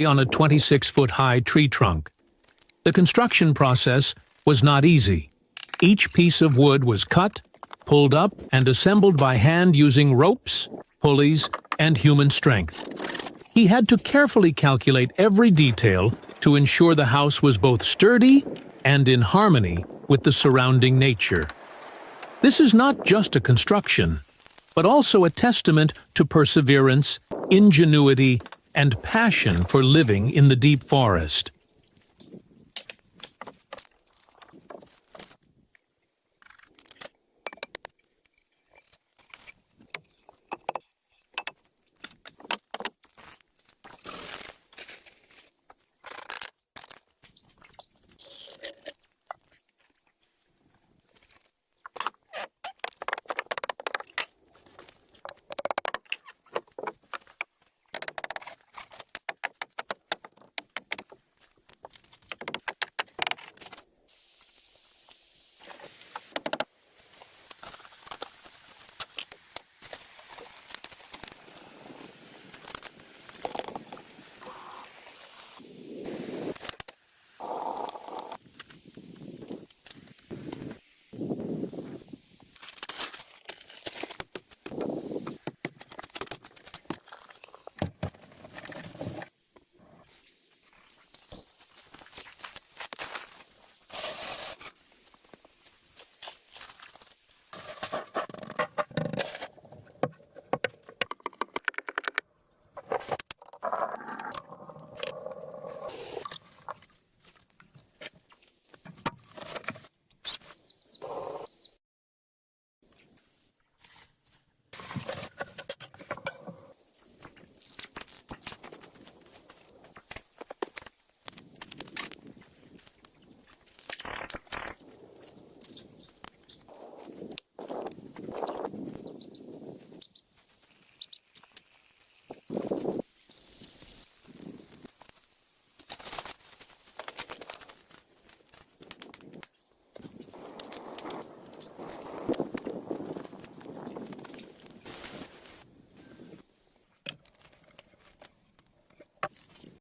on a 26-foot-high tree trunk. The construction process was not easy. Each piece of wood was cut, pulled up, and assembled by hand using ropes, pulleys, and human strength. He had to carefully calculate every detail to ensure the house was both sturdy and in harmony with the surrounding nature. This is not just a construction, but also a testament to perseverance, ingenuity, and passion for living in the deep forest.